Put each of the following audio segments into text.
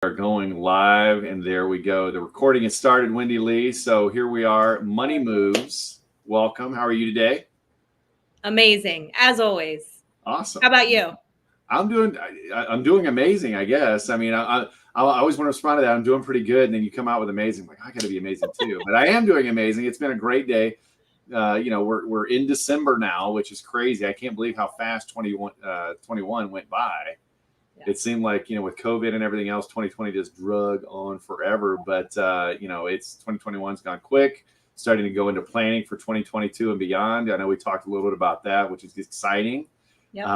Are going live, and there we go. The recording has started, Wendy Lee. So here we are, Money Moves. Welcome. How are you today? Amazing, as always. Awesome. How about you? I'm doing amazing, I guess. I mean, I always want to respond to that. I'm doing pretty good, and then you come out with amazing. Like, I got to be amazing too. But I am doing amazing. It's been a great day. We're in December now, which is crazy. I can't believe how fast 21 went by. It seemed like, with COVID and everything else, 2020 just drug on forever. But, it's 2021's gone quick, starting to go into planning for 2022 and beyond. I know we talked a little bit about that, which is exciting. Yep.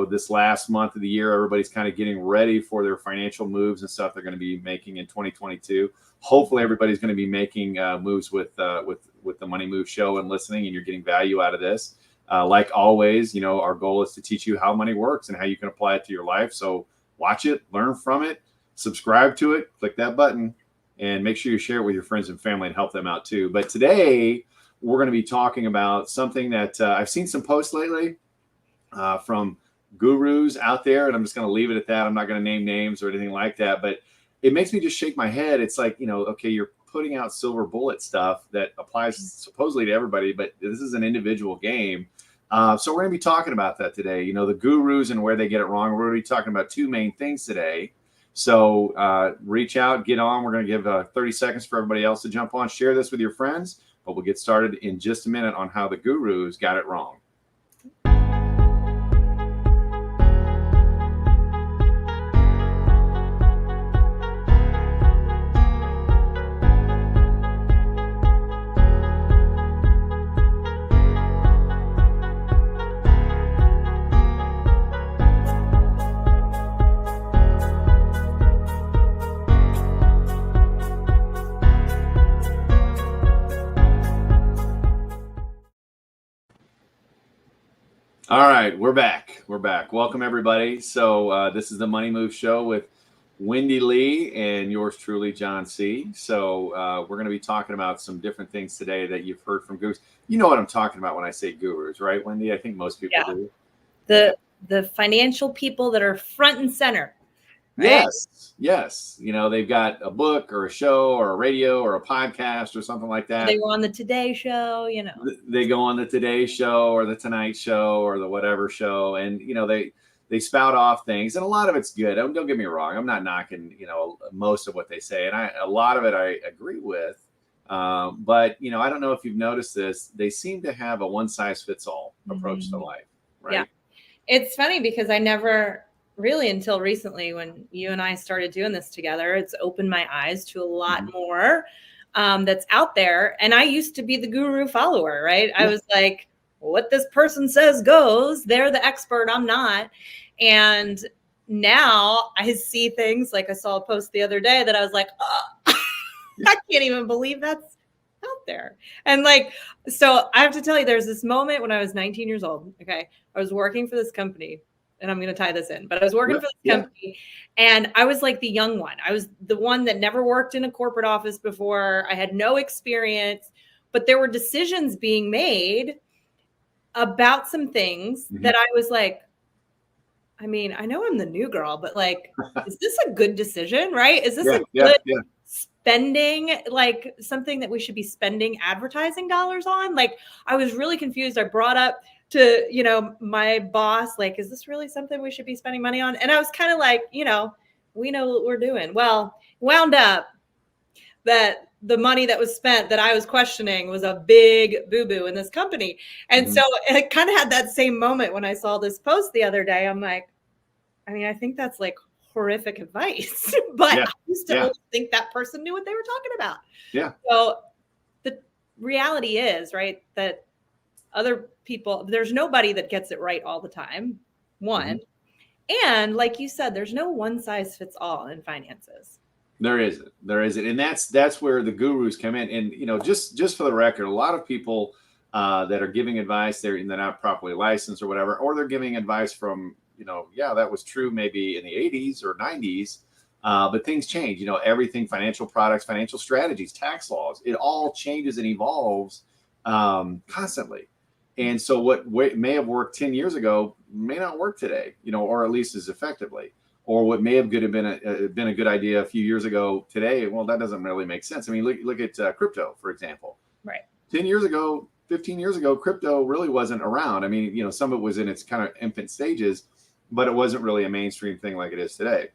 This last month of the year, everybody's kind of getting ready for their financial moves and stuff they're going to be making in 2022. Hopefully everybody's going to be making moves with the Money Move show and listening, and you're getting value out of this. Like always, our goal is to teach you how money works and how you can apply it to your life. So watch it, learn from it, subscribe to it, click that button, and make sure you share it with your friends and family and help them out too. But today we're going to be talking about something that I've seen some posts lately from gurus out there, and I'm just going to leave it at that. I'm not going to name names or anything like that, but it makes me just shake my head. It's like, okay, you're putting out silver bullet stuff that applies supposedly to everybody, but this is an individual game. So we're going to be talking about that today, the gurus and where they get it wrong. We're going to be talking about two main things today. So reach out, get on. We're going to give 30 seconds for everybody else to jump on, share this with your friends, but we'll get started in just a minute on how the gurus got it wrong. All right, we're back. Welcome, everybody. So this is the Money Move Show with Wendy Lee and yours truly, John C. So we're going to be talking about some different things today that you've heard from gurus. You know what I'm talking about when I say gurus, right, Wendy? I think most people do. The financial people that are front and center. Right? Yes. They've got a book or a show or a radio or a podcast or something like that. They were on the Today Show, They go on the Today Show or the Tonight Show or the whatever show, and they spout off things, and a lot of it's good. Don't get me wrong. I'm not knocking most of what they say, and a lot of it I agree with. But I don't know if you've noticed this. They seem to have a one size fits all approach to life, right? Yeah, it's funny because I never really, until recently, when you and I started doing this together, it's opened my eyes to a lot more that's out there. And I used to be the guru follower, right? I was like, what this person says goes. They're the expert. I'm not. And now I see things like I saw a post the other day that I was like, oh, I can't even believe that's out there. And so I have to tell you, there's this moment when I was 19 years old. Okay. I was working for this company. And I'm going to tie this in, but I was working for this company and I was like the young one. I was the one that never worked in a corporate office before. I had no experience, but there were decisions being made about some things that I was like, I mean, I know I'm the new girl, but is this a good decision, right? Is this a good spending, something that we should be spending advertising dollars on? I was really confused. I brought up to, my boss, is this really something we should be spending money on? And I was kind of like, we know what we're doing. Well, wound up that the money that was spent that I was questioning was a big boo-boo in this company. And so I kind of had that same moment when I saw this post the other day. I'm like, I mean, I think that's horrific advice, but I used to think that person knew what they were talking about. Yeah. So the reality is, right, that other people, there's nobody that gets it right all the time. One. And like you said, there's no one size fits all in finances. There isn't. And that's where the gurus come in. And, just for the record, a lot of people that are giving advice, they're not properly licensed or whatever, or they're giving advice from, that was true maybe in the 80s or 90s. But things change, everything, financial products, financial strategies, tax laws, it all changes and evolves constantly. And so what may have worked 10 years ago may not work today, or at least as effectively. or what may have been a good idea a few years ago today, well, that doesn't really make sense. I mean, look at crypto, for example. Right. 10 years ago, 15 years ago, crypto really wasn't around. I mean, some of it was in its kind of infant stages, but it wasn't really a mainstream thing like it is today.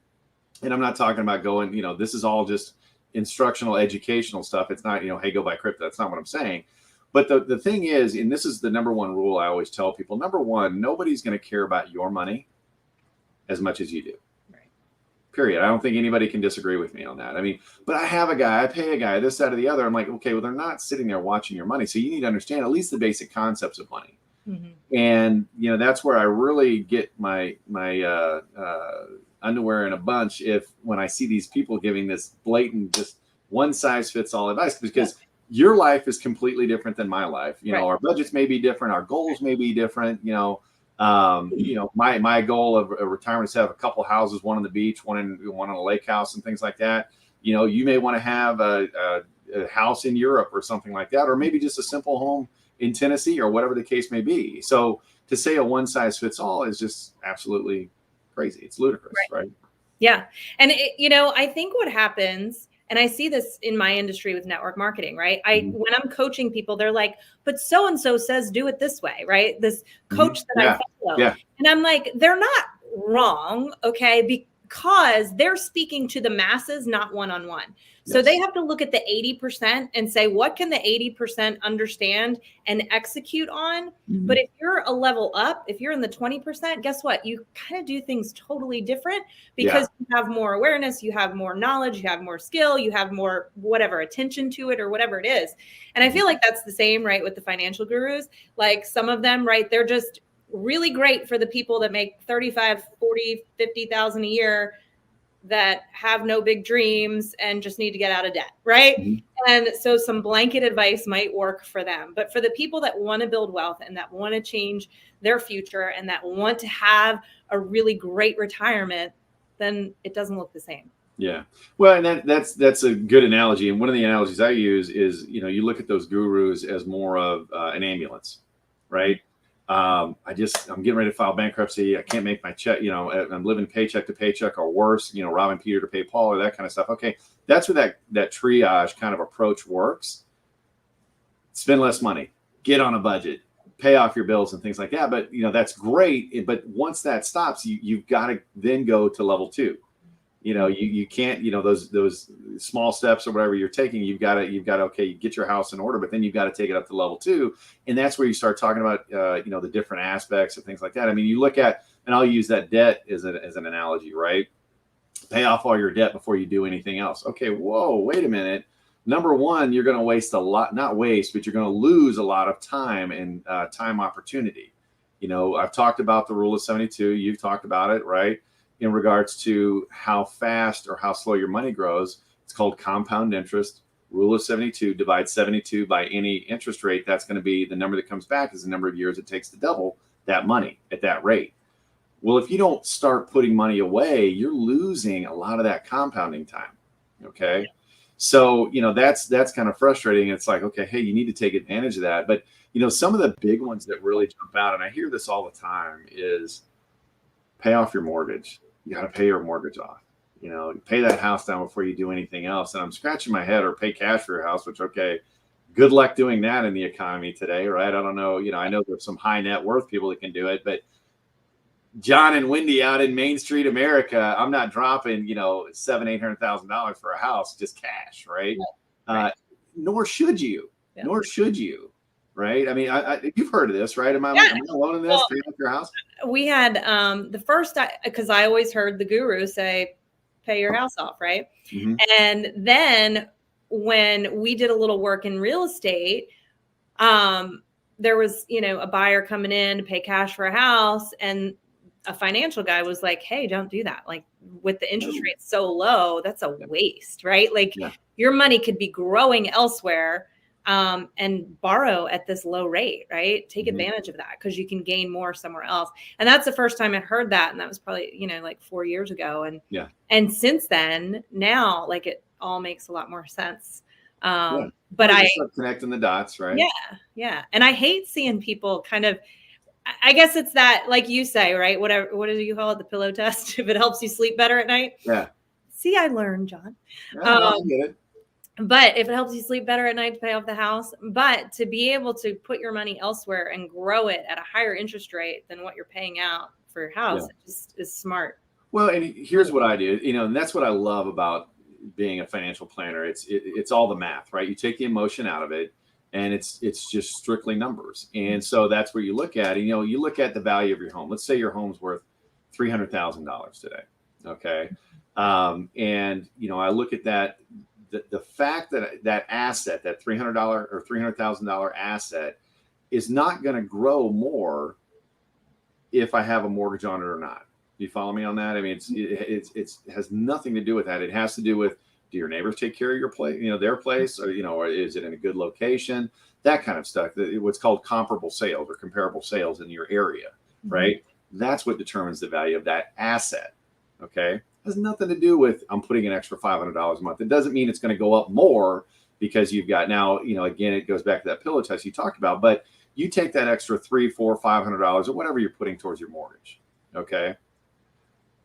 And I'm not talking about going, this is all just instructional, educational stuff. It's not, hey, go buy crypto. That's not what I'm saying. But the thing is, and this is the number one rule I always tell people, number one, nobody's going to care about your money as much as you do. Period. I don't think anybody can disagree with me on that. I mean, but I pay a guy, this, that, or the other. I'm like, okay, well, they're not sitting there watching your money. So you need to understand at least the basic concepts of money. Mm-hmm. And, that's where I really get my underwear in a bunch when I see these people giving this blatant, just one size fits all advice, because your life is completely different than my life. Our budgets may be different. Our goals may be different, my goal of retirement is to have a couple houses, one on the beach, one on a lake house and things like that. You may want to have a house in Europe or something like that, or maybe just a simple home in Tennessee or whatever the case may be. So to say a one size fits all is just absolutely crazy. It's ludicrous, right? Yeah. And I think what happens, and I see this in my industry with network marketing, right? When I'm coaching people, they're like, but so-and-so says do it this way, right? This coach that I follow. Yeah. And I'm like, they're not wrong, okay? Because they're speaking to the masses, not one-on-one. So they have to look at the 80% and say, what can the 80% understand and execute on? Mm-hmm. But if you're a level up, if you're in the 20%, guess what? You kind of do things totally different because you have more awareness, you have more knowledge, you have more skill, you have more whatever attention to it or whatever it is. And I feel like that's the same, right, with the financial gurus. Like some of them, right, they're just really great for the people that make 35, 40, 50,000 a year that have no big dreams and just need to get out of debt, right? Mm-hmm. And so some blanket advice might work for them. But for the people that want to build wealth and that want to change their future and that want to have a really great retirement, then it doesn't look the same. Yeah. Well, and that's a good analogy. And one of the analogies I use is, you look at those gurus as more of an ambulance, right? I'm getting ready to file bankruptcy. I can't make my check, I'm living paycheck to paycheck or worse, robbing Peter to pay Paul or that kind of stuff. Okay. That's where that triage kind of approach works. Spend less money, get on a budget, pay off your bills and things like that. But, that's great. But once that stops, you've got to then go to level 2. You can't, those small steps or whatever you're taking, you've got to, okay, you get your house in order, but then you've got to take it up to level 2. And that's where you start talking about, the different aspects of things like that. I mean, you look at, and I'll use that debt as an analogy, right? Pay off all your debt before you do anything else. Okay. Whoa, wait a minute. Number one, you're going to waste a lot, not waste, but you're going to lose a lot of time and time opportunity. I've talked about the rule of 72. You've talked about it, right? In regards to how fast or how slow your money grows. It's called compound interest. Rule of 72, divide 72 by any interest rate. That's going to be the number that comes back is the number of years it takes to double that money at that rate. Well, if you don't start putting money away, you're losing a lot of that compounding time. Okay. So, that's kind of frustrating. It's like, okay, hey, you need to take advantage of that. But, some of the big ones that really jump out, and I hear this all the time, is pay off your mortgage. You got to pay your mortgage off, pay that house down before you do anything else. And I'm scratching my head, or pay cash for your house, which, okay, good luck doing that in the economy today. Right. I don't know. I know there's some high net worth people that can do it, but John and Wendy out in Main Street, America, I'm not dropping, $700,000-$800,000 for a house, just cash. Right. Right. Nor should you, right. I mean, you've heard of this, right? Am I alone in this? Well, pay off your house? We had the first, because I always heard the guru say, pay your house off, right? Mm-hmm. And then when we did a little work in real estate, there was, a buyer coming in to pay cash for a house, and a financial guy was like, hey, don't do that. Like, with the interest rate so low, that's a waste, right? Like your money could be growing elsewhere. And borrow at this low rate, right? Take advantage of that because you can gain more somewhere else. And that's the first time I heard that. And that was probably, like 4 years ago. And since then, now, like, it all makes a lot more sense. But I start connecting the dots, right? Yeah. And I hate seeing people kind of, I guess it's that, like you say, right? Whatever, what do you call it? The pillow test. If it helps you sleep better at night. Yeah. See, I learned, John. Yeah, no, I get it. But if it helps you sleep better at night to pay off the house, but to be able to put your money elsewhere and grow it at a higher interest rate than what you're paying out for your house, it just is smart. Well, and here's what I do, and that's what I love about being a financial planner. It's all the math, right? You take the emotion out of it, and it's just strictly numbers. And so that's where you look at, you look at the value of your home. Let's say your home's worth $300,000 today. Okay. And I look at that, the fact that that asset, that $300 or $300,000 asset is not going to grow more if I have a mortgage on it or not. Do you follow me on that? I mean, it has nothing to do with that. It has to do with, do your neighbors take care of your place, their place, or, or is it in a good location? That kind of stuff. What's called comparable sales or comparable sales in your area, right? That's what determines the value of that asset. Okay. Has nothing to do with, I'm putting an extra $500 a month. It doesn't mean it's going to go up more because you've got now, again, it goes back to that pillow test you talked about, but you take that extra $300, $400, $500 or whatever you're putting towards your mortgage. Okay.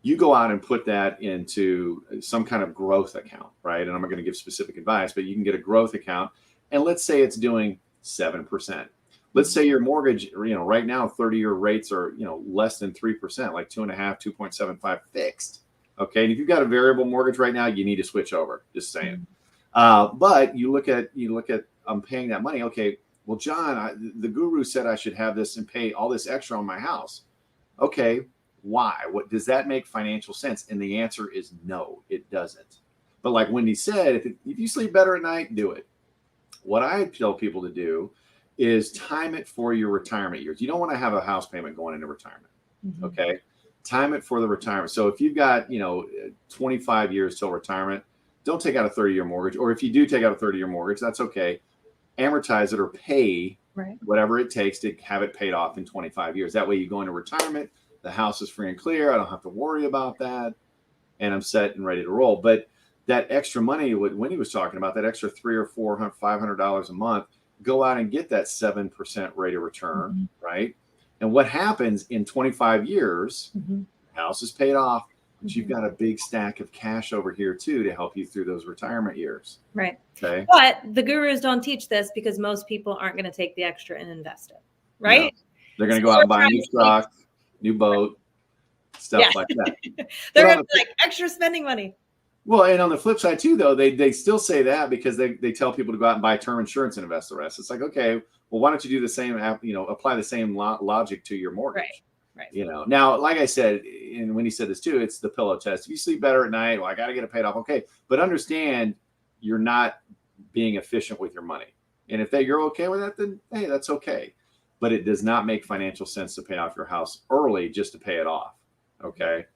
You go out and put that into some kind of growth account, right? And I'm not going to give specific advice, but you can get a growth account. And let's say it's doing 7%. Let's say your mortgage, right now, 30-year rates are, less than 3%, like 2.5, 2.75 fixed. Okay. And if you've got a variable mortgage right now, you need to switch over, just saying. But you look at, I'm paying that money. Okay. Well, John, the guru said I should have this and pay all this extra on my house. Okay. Why? What does that make financial sense? And the answer is no, it doesn't. But like Wendy said, if you sleep better at night, do it. What I tell people to do is time it for your retirement years. You don't want to have a house payment going into retirement. Okay. Time it for the retirement. So if you've got, 25 years till retirement, don't take out a 30-year mortgage. Or if you do take out a 30-year mortgage, that's okay. Amortize it or pay whatever it takes to have it paid off in 25 years. That way you go into retirement, the house is free and clear. I don't have to worry about that. And I'm set and ready to roll. But that extra money, what Wendy was talking about, that extra $300 or $400, $500 a month, go out and get that 7% rate of return, right? And what happens in 25 years, the house is paid off, but you've got a big stack of cash over here too to help you through those retirement years. Right. Okay. But the gurus don't teach this because most people aren't going to take the extra and invest it, right? No. They're going to go out and buy a new truck, new boat, stuff like that. They're going to be like extra spending money. Well, and on the flip side too, though, they still say that because they tell people to go out and buy term insurance and invest the rest. It's like, okay, well, why don't you do the same, apply the same logic to your mortgage? Right. Now, like I said, and when he said this too, it's the pillow test. If you sleep better at night, well, I got to get it paid off. Okay. But understand you're not being efficient with your money. And if you're okay with that, then hey, that's okay. But it does not make financial sense to pay off your house early just to pay it off. Okay.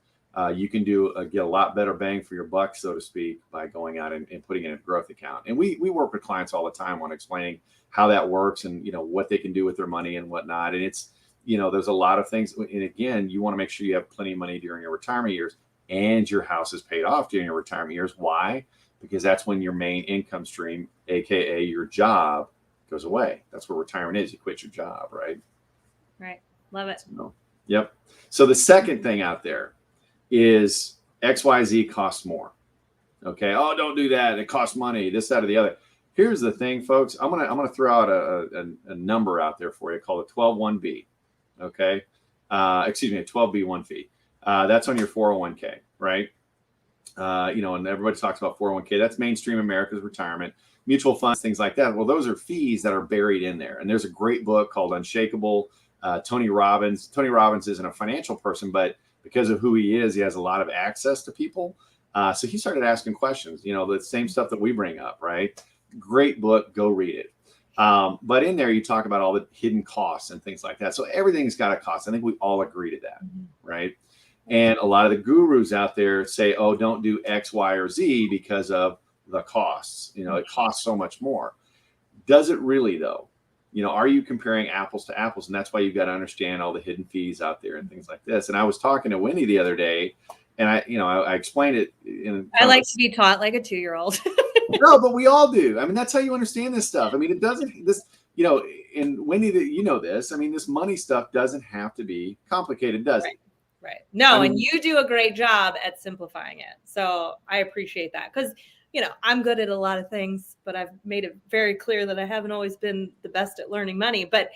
You can get a lot better bang for your buck, so to speak, by going out and putting in a growth account. And we work with clients all the time on explaining how that works and, what they can do with their money and whatnot. And it's, there's a lot of things. And again, you want to make sure you have plenty of money during your retirement years and your house is paid off during your retirement years. Why? Because that's when your main income stream, AKA your job, goes away. That's where retirement is. You quit your job, right? Right. Love it. So, yep. So the second thing out there is XYZ costs more. Okay. Oh, don't do that. It costs money, this, that, or the other. Here's the thing, folks. I'm gonna throw out a number out there for you called a 12-1B. Okay. A 12B1 fee. That's on your 401k, right? And everybody talks about 401k. That's mainstream America's retirement, mutual funds, things like that. Well, those are fees that are buried in there. And there's a great book called Unshakable. Tony Robbins. Tony Robbins isn't a financial person, but because of who he is, he has a lot of access to people. So he started asking questions, the same stuff that we bring up, right? Great book. Go read it. But in there, you talk about all the hidden costs and things like that. So everything's got a cost. I think we all agree to that, right? And a lot of the gurus out there say, oh, don't do X, Y, or Z because of the costs. It costs so much more. Does it really, though? Are you comparing apples to apples? And that's why you've got to understand all the hidden fees out there and things like this. And I was talking to Wendy the other day, and I explained it. I like to be taught like a 2-year-old. No, but we all do. I mean, that's how you understand this stuff. I mean, you know, and Wendy, that you know this. I mean, this money stuff doesn't have to be complicated, does it? Right. No, I mean, and you do a great job at simplifying it. So I appreciate that because, I'm good at a lot of things, but I've made it very clear that I haven't always been the best at learning money. But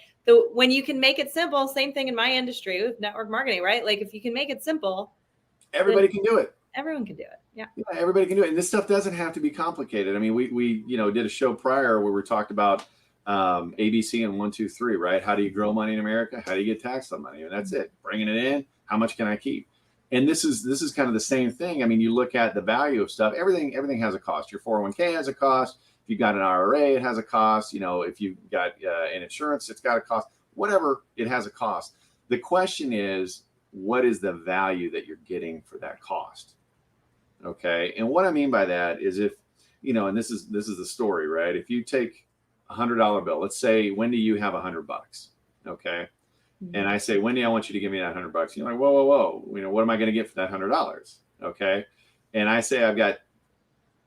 when you can make it simple, same thing in my industry with network marketing, right? Like if you can make it simple, everybody can do it. Everyone can do it. Yeah. Everybody can do it. And this stuff doesn't have to be complicated. I mean, we did a show prior where we talked about ABC and 1, 2, 3, right? How do you grow money in America? How do you get taxed on money? And that's it. Bringing it in. How much can I keep? And this is kind of the same thing. I mean, you look at the value of stuff. Everything has a cost. Your 401k has a cost. If you've got an IRA, it has a cost. If you've got an insurance, it's got a cost. Whatever, it has a cost. The question is, what is the value that you're getting for that cost? Okay. And what I mean by that is if, and this is the story, right? If you take $100 bill, let's say, Wendy, you have $100. Okay. And I say, Wendy, I want you to give me that $100. You're like, whoa. What am I going to get for that $100? Okay. And I say, I've got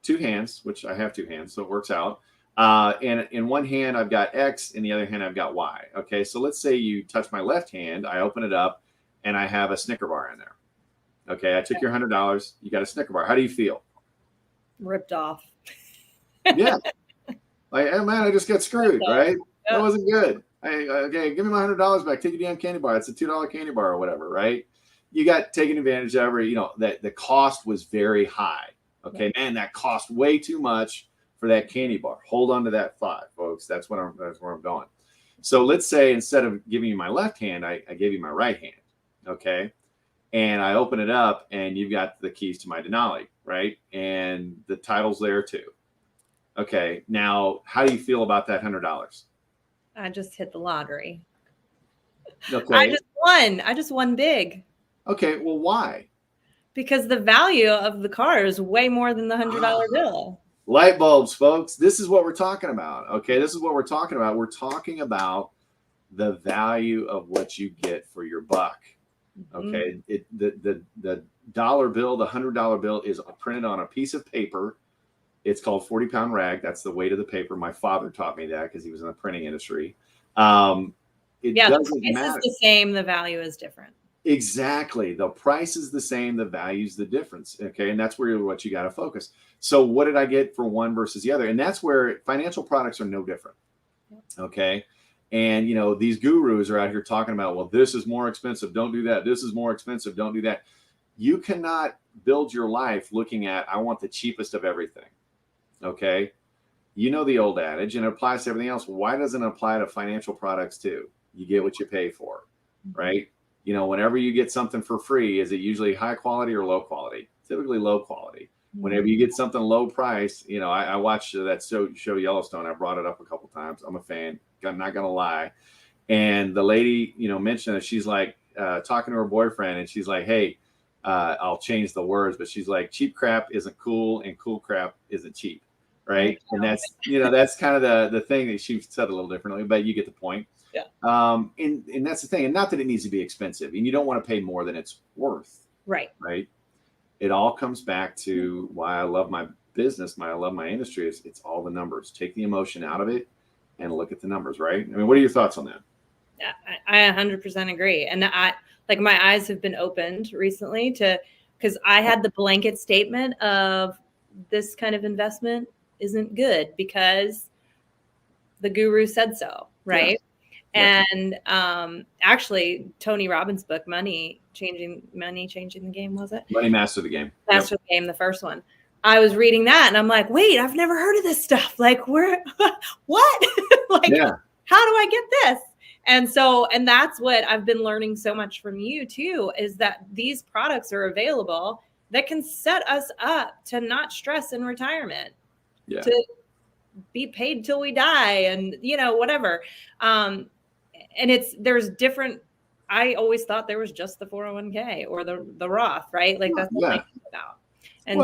two hands, which I have two hands, so it works out. And in one hand, I've got X, in the other hand, I've got Y. Okay. So let's say you touch my left hand, I open it up, and I have a Snicker bar in there. Okay. I took your $100. You got a Snicker bar. How do you feel? Ripped off. Yeah. Like, hey, man, I just got screwed, right? That wasn't good. Okay, give me my $100 back. Take a damn candy bar. It's a $2 candy bar or whatever, right? You got taken advantage of, that the cost was very high. Okay, man, that cost way too much for that candy bar. Hold on to that thought, folks. That's where I'm going. So let's say instead of giving you my left hand, I gave you my right hand. Okay. And I open it up and you've got the keys to my Denali, right? And the title's there too. Okay. Now, how do you feel about that $100? I just hit the lottery. Okay. I just won big. Okay. Well, why? Because the value of the car is way more than the $100 bill. Light bulbs, folks. This is what we're talking about. Okay. This is what we're talking about. We're talking about the value of what you get for your buck. Okay. The dollar bill, the $100 bill is printed on a piece of paper. It's called 40-pound rag. That's the weight of the paper. My father taught me that because he was in the printing industry. The price is the same. The value is different. Exactly. The price is the same. The value is the difference. Okay. And that's what you got to focus. So what did I get for one versus the other? And that's where financial products are no different. Okay. And, these gurus are out here talking about, well, this is more expensive. Don't do that. This is more expensive. Don't do that. You cannot build your life looking at, I want the cheapest of everything. Okay. The old adage, and it applies to everything else. Why doesn't it apply to financial products too? You get what you pay for, right? Whenever you get something for free, is it usually high quality or low quality? Typically low quality. Whenever you get something low price, I watched that show Yellowstone. I brought it up a couple times. I'm a fan. I'm not going to lie. And the lady, mentioned that she's like talking to her boyfriend and she's like, hey, I'll change the words, but she's like, cheap crap isn't cool and cool crap isn't cheap. Right. And that's, that's kind of the thing that she said a little differently, but you get the point. Yeah. And that's the thing. And not that it needs to be expensive and you don't want to pay more than it's worth. Right. Right. It all comes back to why I love my business. I love my industry. It's all the numbers. Take the emotion out of it and look at the numbers. Right. I mean, what are your thoughts on that? Yeah, I 100% agree. And my eyes have been opened recently because I had the blanket statement of this kind of investment isn't good because the guru said so. Right. Yeah. And actually Tony Robbins' book, Money Changing the Game, was it? Money Master the Game. Master the Game, the first one. I was reading that and I'm like, wait, I've never heard of this stuff. Like, what? How do I get this? And that's what I've been learning so much from you too, is that these products are available that can set us up to not stress in retirement, to be paid till we die and, whatever. And there's different, I always thought there was just the 401k or the Roth, right? Like that's what I think about. And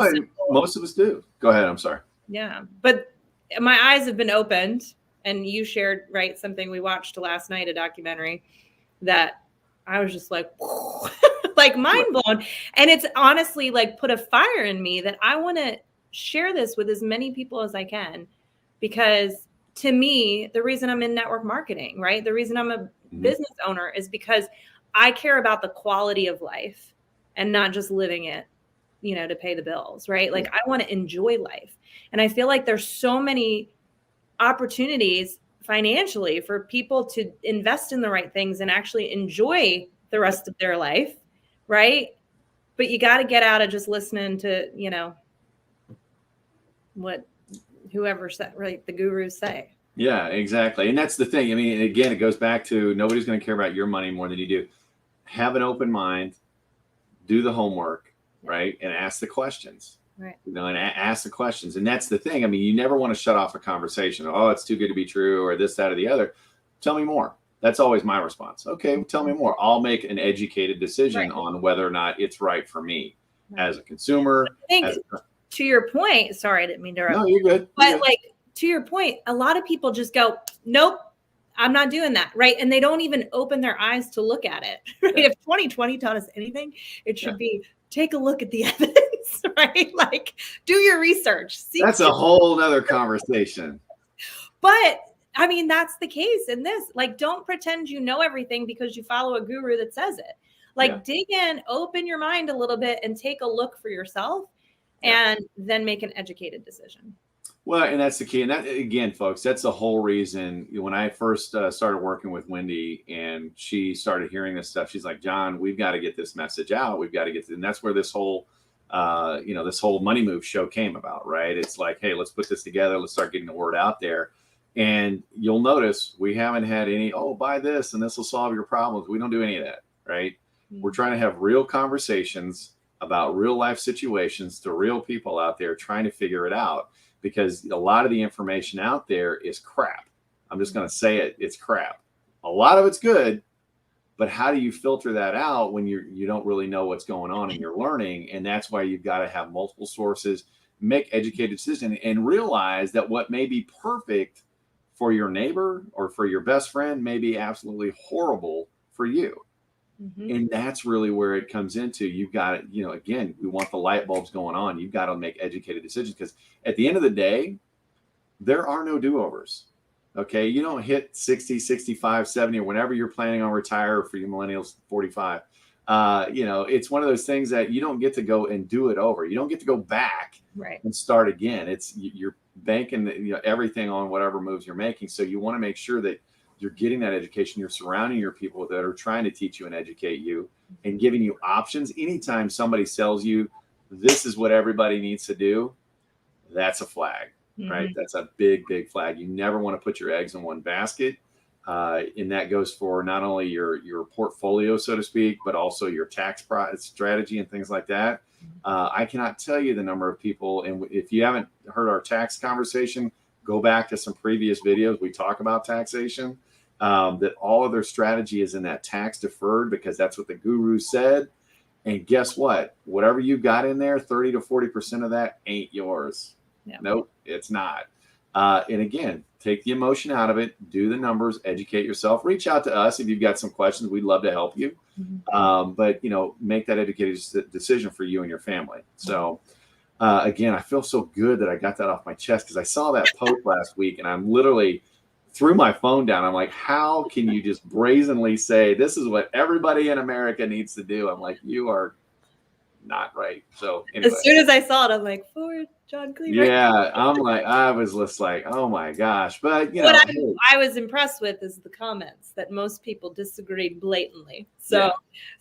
most of us do. Go ahead. I'm sorry. Yeah. But my eyes have been opened. And you shared, something we watched last night, a documentary that I was just like, like mind blown. And it's honestly put a fire in me that I want to share this with as many people as I can, because to me, the reason I'm in network marketing, right? The reason I'm a business owner is because I care about the quality of life and not just living it, to pay the bills, right? Like I want to enjoy life. And I feel like there's so many opportunities financially for people to invest in the right things and actually enjoy the rest of their life, right? But you got to get out of just listening to, what whoever said, right, the gurus say. Yeah, exactly. And that's the thing. I mean, again, it goes back to nobody's going to care about your money more than you do. Have an open mind, do the homework, right? And ask the questions. Right. And ask the questions. And that's the thing. I mean, you never want to shut off a conversation. Oh, it's too good to be true, or this, that, or the other. Tell me more. That's always my response. Okay, well, tell me more. I'll make an educated decision on whether or not it's right for me as a consumer. I think to your point, sorry, I didn't mean to interrupt. No, you're good. But like to your point, a lot of people just go, nope, I'm not doing that. Right. And they don't even open their eyes to look at it. Right. Yeah. If 2020 taught us anything, it should be take a look at the evidence, right? Like do your research. That's a whole nother conversation. But I mean, that's the case in this. Like, don't pretend you know everything because you follow a guru that says it. Like dig in, open your mind a little bit and take a look for yourself and then make an educated decision. Well, and that's the key. And that, again, folks, that's the whole reason when I first started working with Wendy and she started hearing this stuff, she's like, John, we've got to get this message out. We've got to get and that's where this whole, this whole Money Move show came about, right? It's like, hey, let's put this together. Let's start getting the word out there. And you'll notice we haven't had any, buy this and this will solve your problems. We don't do any of that, right? Mm-hmm. We're trying to have real conversations about real life situations to real people out there trying to figure it out. Because a lot of the information out there is crap. I'm just going to say it. It's crap. A lot of it's good, but how do you filter that out when you don't really know what's going on and you're learning? And that's why you've got to have multiple sources, make educated decisions, and realize that what may be perfect for your neighbor or for your best friend may be absolutely horrible for you. Mm-hmm. And that's really where it comes into. You've got to, again, we want the light bulbs going on. You've got to make educated decisions because at the end of the day, there are no do-overs. Okay. You don't hit 60, 65, 70, or whenever you're planning on retire for your millennials, 45. It's one of those things that you don't get to go and do it over. You don't get to go back and start again. It's you're banking everything on whatever moves you're making. So you want to make sure that you're getting that education. You're surrounding your people that are trying to teach you and educate you and giving you options. Anytime somebody sells you, this is what everybody needs to do. That's a flag, right? That's a big, big flag. You never want to put your eggs in one basket. And that goes for not only your portfolio, so to speak, but also your tax strategy and things like that. I cannot tell you the number of people. And if you haven't heard our tax conversation, go back to some previous videos. We talk about taxation. That all of their strategy is in that tax deferred because that's what the guru said. And guess what? Whatever you got in there, 30 to 40% of that ain't yours. Yeah. Nope, it's not. And again, take the emotion out of it, do the numbers, educate yourself, reach out to us if you've got some questions. We'd love to help you. Mm-hmm. But make that educated decision for you and your family. So again, I feel so good that I got that off my chest because I saw that post last week and I'm literally threw my phone down. I'm like, how can you just brazenly say this is what everybody in America needs to do? I'm like, you are not right. So anyway. As soon as I saw it, I'm like, for John Cleaver. Yeah, I was just like, oh my gosh. But what I was impressed with is the comments that most people disagreed blatantly. So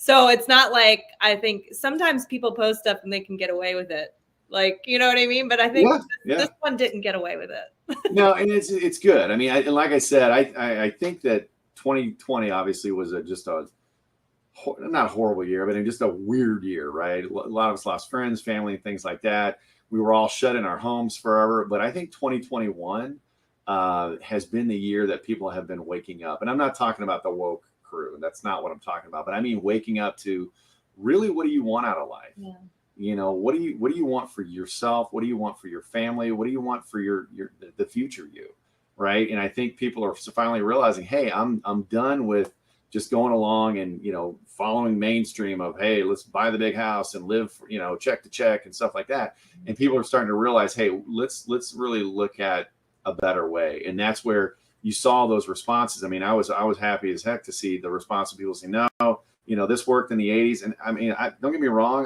it's not like I think sometimes people post stuff and they can get away with it. Like, you know what I mean? But I think this one didn't get away with it. No, and it's good. I mean, like I said, I think that 2020 obviously was not a horrible year, but just a weird year, right? A lot of us lost friends, family, and things like that. We were all shut in our homes forever. But I think 2021 has been the year that people have been waking up. And I'm not talking about the woke crew. That's not what I'm talking about. But I mean, waking up to really, what do you want out of life? Yeah. What do you want for yourself? What do you want for your family? What do you want for the future you, right? And I think people are finally realizing, hey, I'm done with just going along and following mainstream of, hey, let's buy the big house and live check to check and stuff like that. And people are starting to realize, hey, let's really look at a better way. And that's where you saw those responses. I mean, I was happy as heck to see the response of people saying, no, this worked in the 80s. And I mean, don't get me wrong.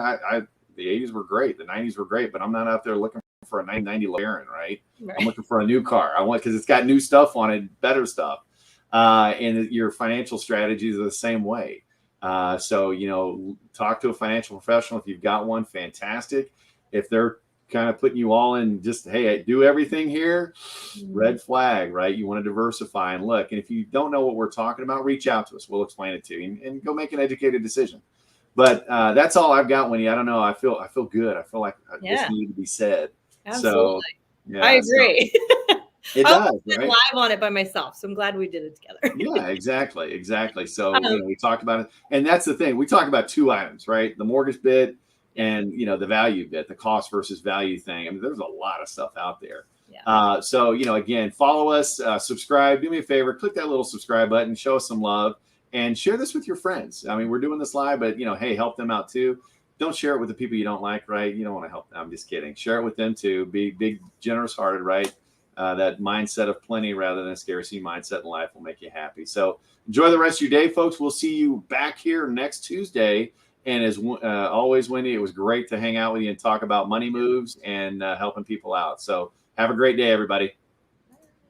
The 80s were great. The 90s were great, but I'm not out there looking for a 990 LeBaron, right? I'm looking for a new car. because it's got new stuff on it, better stuff. And your financial strategies are the same way. So, talk to a financial professional. If you've got one, fantastic. If they're kind of putting you all in just, hey, do everything here, red flag, right? You want to diversify and look. And if you don't know what we're talking about, reach out to us. We'll explain it to you and go make an educated decision. But that's all I've got, Winnie. I don't know. I feel good. I feel like this needed to be said. Absolutely. So, I agree. It does, right? Live on it by myself, so I'm glad we did it together. Yeah, exactly. So we talked about it, and that's the thing. We talked about two items, right? The mortgage bit and the value bit, the cost versus value thing. I mean, there's a lot of stuff out there. Yeah. So again, follow us, subscribe. Do me a favor, click that little subscribe button, show us some love, and share this with your friends. I mean, we're doing this live, but hey, help them out too. Don't share it with the people you don't like, right? You don't want to help them. I'm just kidding. Share it with them too. Be big, generous hearted, right? That mindset of plenty rather than a scarcity mindset in life will make you happy. So enjoy the rest of your day, folks. We'll see you back here next Tuesday. And as always, Wendy, it was great to hang out with you and talk about money moves and helping people out. So have a great day, everybody.